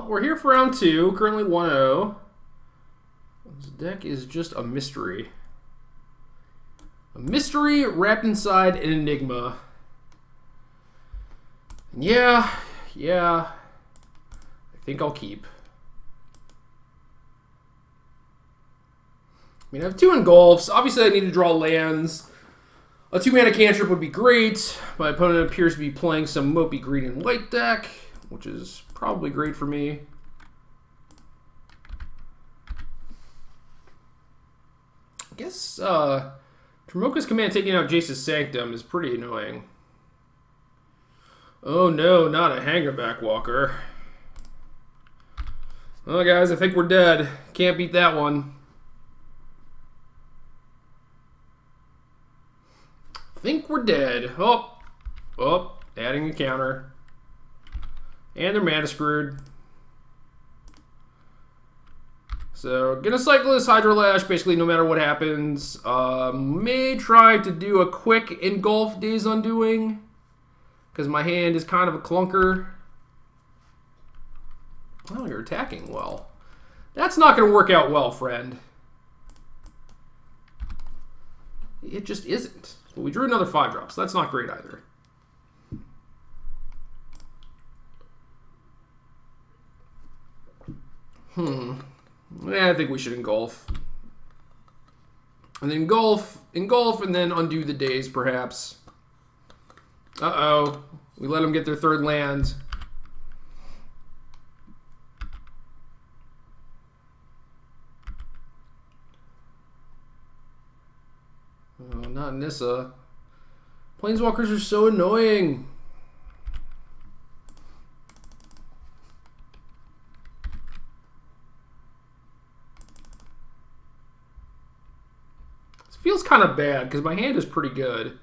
Well, we're here for round 2. Currently 1-0. This deck is just a mystery. A mystery wrapped inside an enigma. And yeah. I think I'll keep. I mean, I have 2 engulfs. Obviously, I need to draw lands. A 2-mana cantrip would be great. My opponent appears to be playing some mopey green and white deck, which is probably great for me. I guess Tremoka's Command taking out Jace's Sanctum is pretty annoying. Oh no, not a Hangerback Walker. Well, guys, I think we're dead. Can't beat that one. Think we're dead. Oh, adding a counter. And they're mana screwed. So, gonna cycle this Hydrolash basically no matter what happens. May try to do a quick engulf Days Undoing, because my hand is kind of a clunker. Oh, you're attacking well. That's not gonna work out well, friend. It just isn't. Well, we drew another 5-drop, so that's not great either. I think we should engulf. And then engulf, and then undo the days, perhaps. Uh-oh. We let them get their 3rd land. Oh, not Nissa. Planeswalkers are so annoying. This feels kind of bad because my hand is pretty good.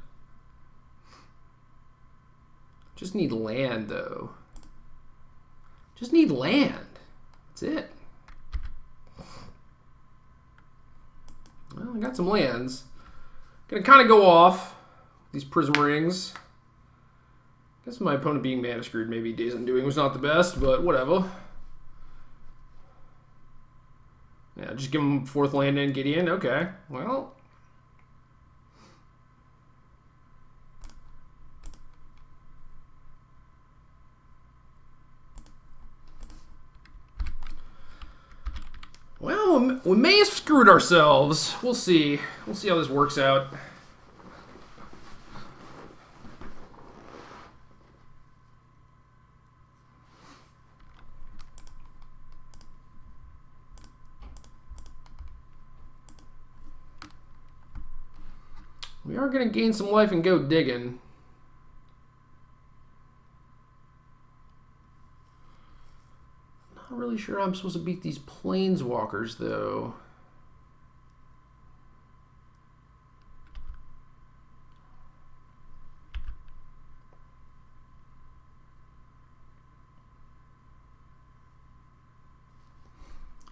Just need land, though. Just need land. That's it. Well, I got some lands. Gonna kind of go off these Prism Rings. Guess my opponent being mana screwed, maybe Days Undoing was not the best, but whatever. Yeah, just give him 4th land in Gideon. Okay, well. Well, we may have screwed ourselves. We'll see. We'll see how this works out. We are going to gain some life and go digging. Not really sure I'm supposed to beat these Planeswalkers, though.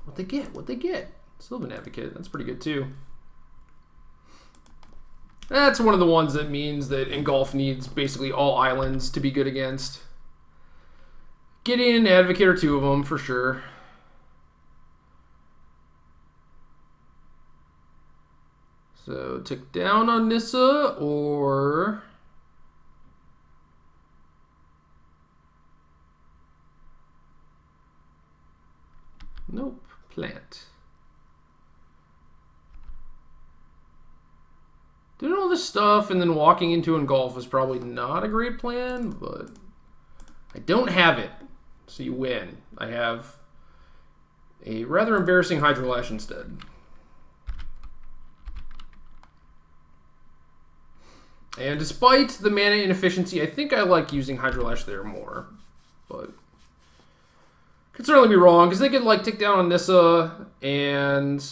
What'd they get? What'd they get? Sylvan Advocate. That's pretty good, too. That's one of the ones that means that Engulf needs basically all islands to be good against. Gideon and Advocate are 2 of them, for sure. So, tick down on Nissa, or... Nope, plant. Doing all this stuff and then walking into Engulf is probably not a great plan, but I don't have it, so you win. I have a rather embarrassing Hydrolash instead. And despite the mana inefficiency, I think I like using Hydrolash there more, but could certainly be wrong, because they could like tick down on Nissa and...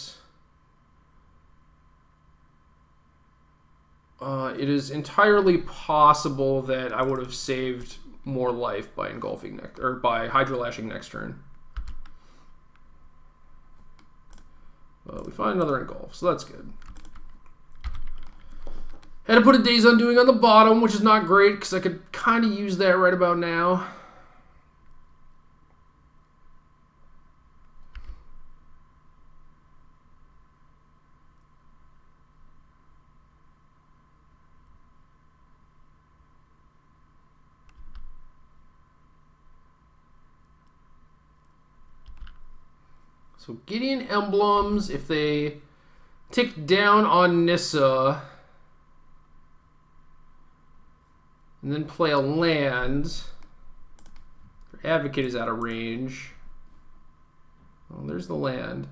it is entirely possible that I would have saved more life by engulfing or by Hydrolashing next turn. But we find another engulf, so that's good. Had to put a Days Undoing on the bottom, which is not great because I could kind of use that right about now. So Gideon Emblems, if they tick down on Nissa and then play a land, their Advocate is out of range. Oh, there's the land.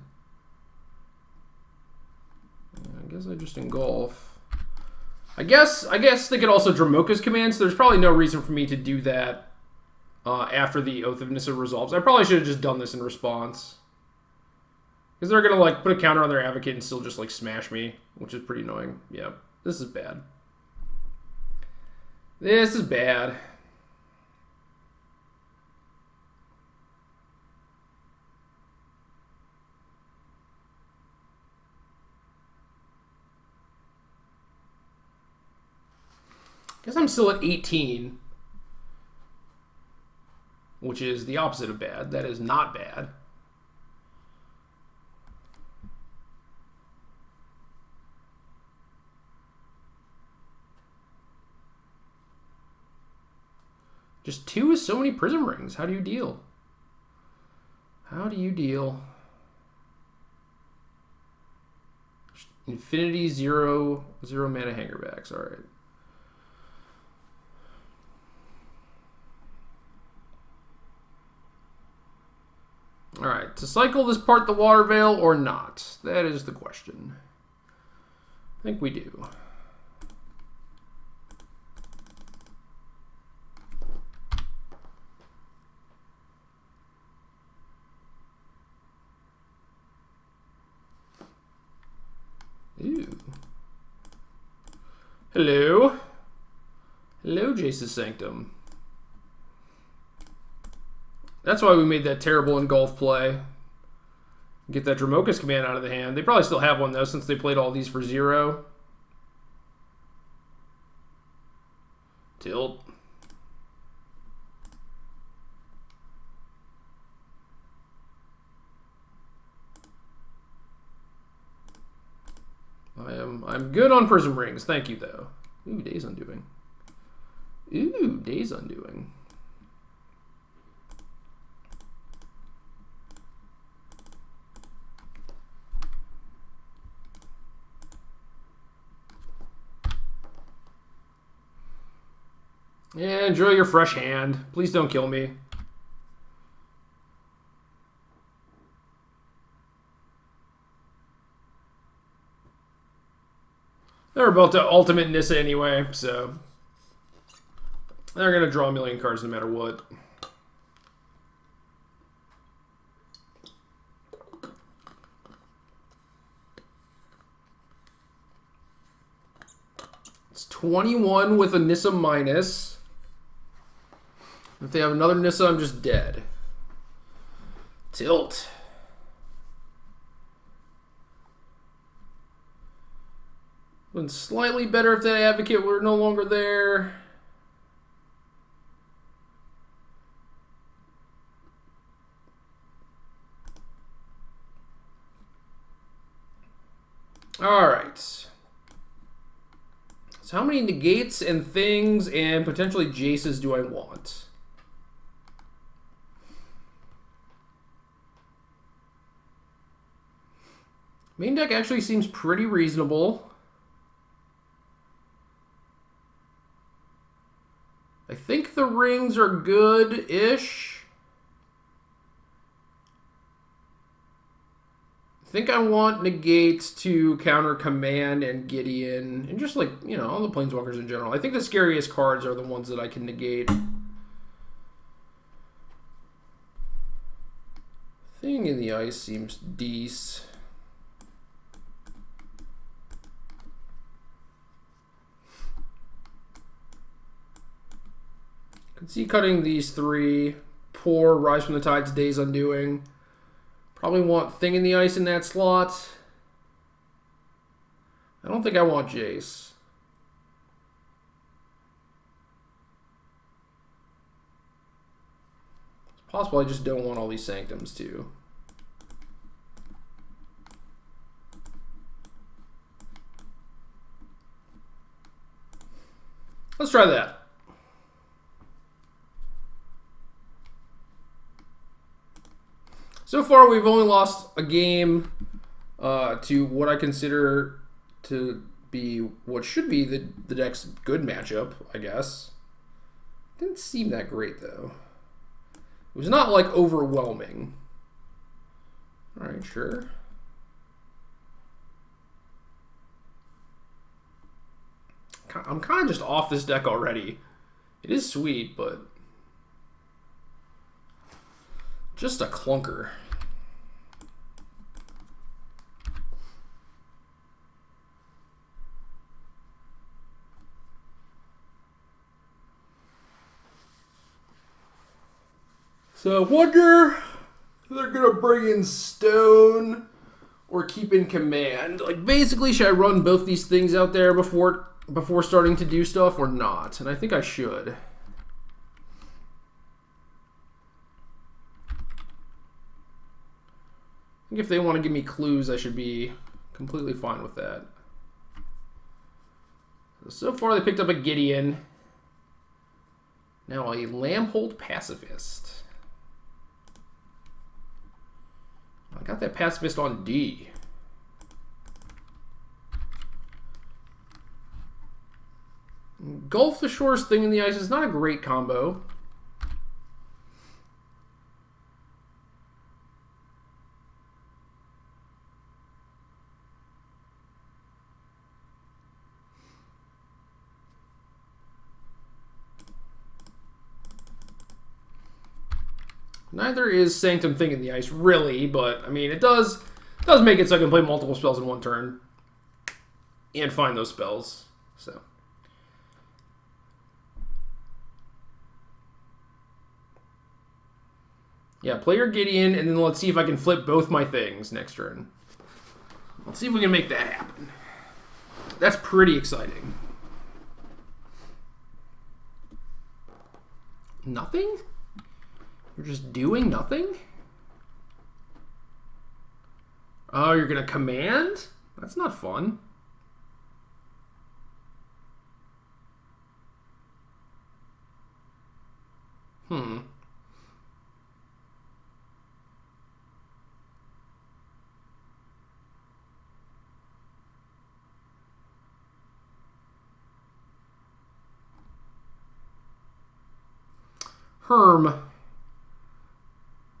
I guess I just engulf. I guess they could also Dramoka's command, so there's probably no reason for me to do that after the Oath of Nissa resolves. I probably should have just done this in response. Because they're going to like put a counter on their Advocate and still just like smash me, which is pretty annoying. Yeah, this is bad. This is bad. Guess I'm still at 18, which is the opposite of bad. That is not bad. Just 2 is so many Prism Rings. How do you deal? How do you deal? Infinity 0 mana hangerbacks. All right. All right. To cycle this part the Water Veil or not? That is the question. I think we do. Ooh. Hello. Hello, Jace's Sanctum. That's why we made that terrible engulf play. Get that Dramoka's command out of the hand. They probably still have one, though, since they played all these for 0. Tilt. I'm good on Prism Rings. Thank you, though. Ooh, Days Undoing. Ooh, Days Undoing. Yeah, enjoy your fresh hand. Please don't kill me. They're about to ultimate Nissa anyway, so they're going to draw a million cards no matter what. It's 21 with a Nissa minus. If they have another Nissa, I'm just dead. Tilt. Been slightly better if that Advocate were no longer there. All right. So how many negates and things and potentially Jaces do I want? Main deck actually seems pretty reasonable. I think the rings are good-ish. I think I want negates to counter Command and Gideon, and just like, you know, all the Planeswalkers in general. I think the scariest cards are the ones that I can negate. Thing in the Ice seems decent. Could see cutting these 3. Poor Rise from the Tides, Days Undoing. Probably want Thing in the Ice in that slot. I don't think I want Jace. It's possible I just don't want all these Sanctums too. Let's try that. So far, we've only lost a game to what I consider to be what should be the next good matchup, I guess. Didn't seem that great, though. It was not, like, overwhelming. All right, sure. I'm kind of just off this deck already. It is sweet, but just a clunker. So I wonder if they're going to bring in Stone or keep in Command. Like, basically, should I run both these things out there before starting to do stuff or not? And I think I should. I think if they want to give me clues, I should be completely fine with that. So far, they picked up a Gideon. Now a Lambhold Pacifist. I got that Pacifist on D. Gulf the Shore's Thing in the Ice is not a great combo. Neither is Sanctum Thing in the Ice, really, but, I mean, it does make it so I can play multiple spells in one turn and find those spells, so. Yeah, play your Gideon, and then let's see if I can flip both my things next turn. Let's see if we can make that happen. That's pretty exciting. Nothing? You're just doing nothing? Oh, you're going to command? That's not fun. Herm.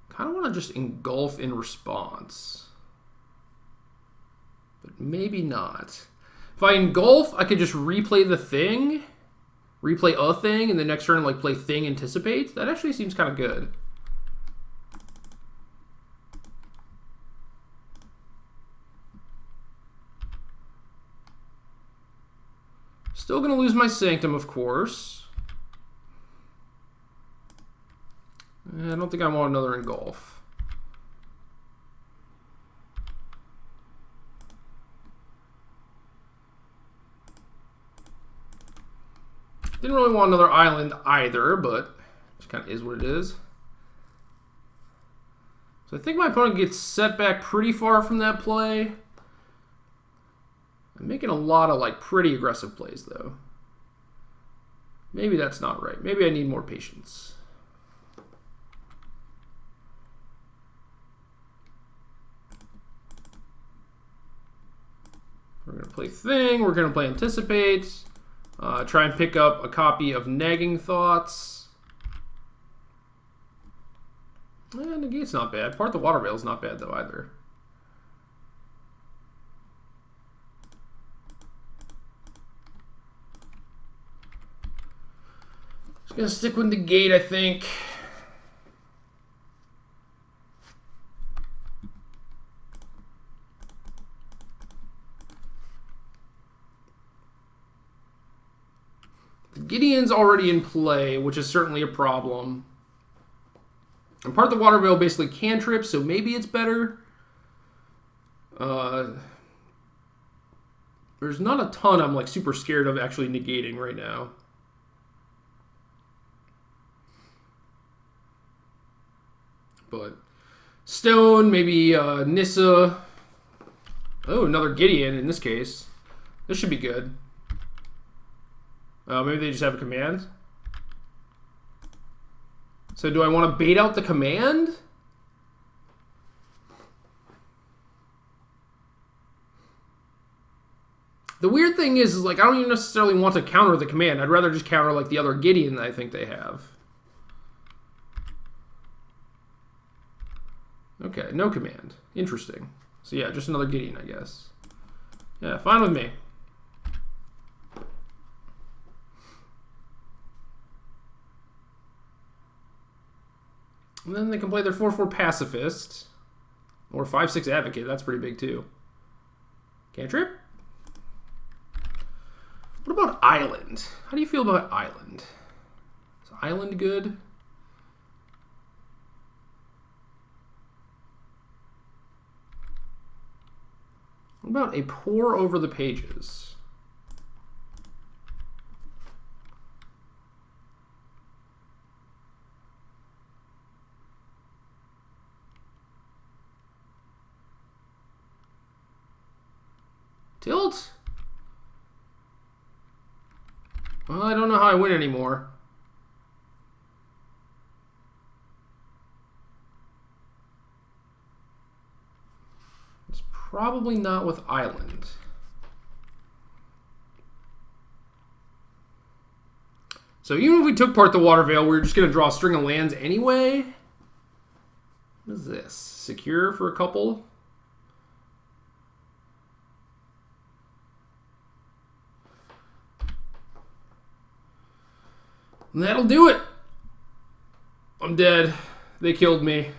Kind of want to just engulf in response. But maybe not. If I engulf, I could just replay the thing. Replay a thing, and the next turn, like, play thing anticipate. That actually seems kind of good. Still going to lose my Sanctum, of course. I don't think I want another engulf. Didn't really want another island either, but it kind of is what it is. So I think my opponent gets set back pretty far from that play. I'm making a lot of, like, pretty aggressive plays, though. Maybe that's not right. Maybe I need more patience. We're going to play Thing. We're going to play Anticipate. Try and pick up a copy of Nagging Thoughts. Negate's not bad. Part the Water Veil's not bad, though, either. Just going to stick with Negate, I think. Gideon's already in play, which is certainly a problem. And part of the Water Veil basically cantrips, so maybe it's better. There's not a ton I'm, like, super scared of actually negating right now. But Stone, maybe Nissa. Oh, another Gideon in this case. This should be good. Maybe they just have a command. So do I want to bait out the command? The weird thing is like, I don't even necessarily want to counter the command. I'd rather just counter, like, the other Gideon that I think they have. Okay, no command. Interesting. So yeah, just another Gideon, I guess. Yeah, fine with me. And then they can play their 4/4 Pacifist. Or 5/6 Advocate. That's pretty big, too. Cantrip? What about Island? How do you feel about Island? Is Island good? What about a Pour Over the Pages? Tilt? Well, I don't know how I win anymore. It's probably not with Island. So even if we took part the Water Veil, we were just going to draw a string of lands anyway. What is this? Secure for a couple? And that'll do it. I'm dead. They killed me.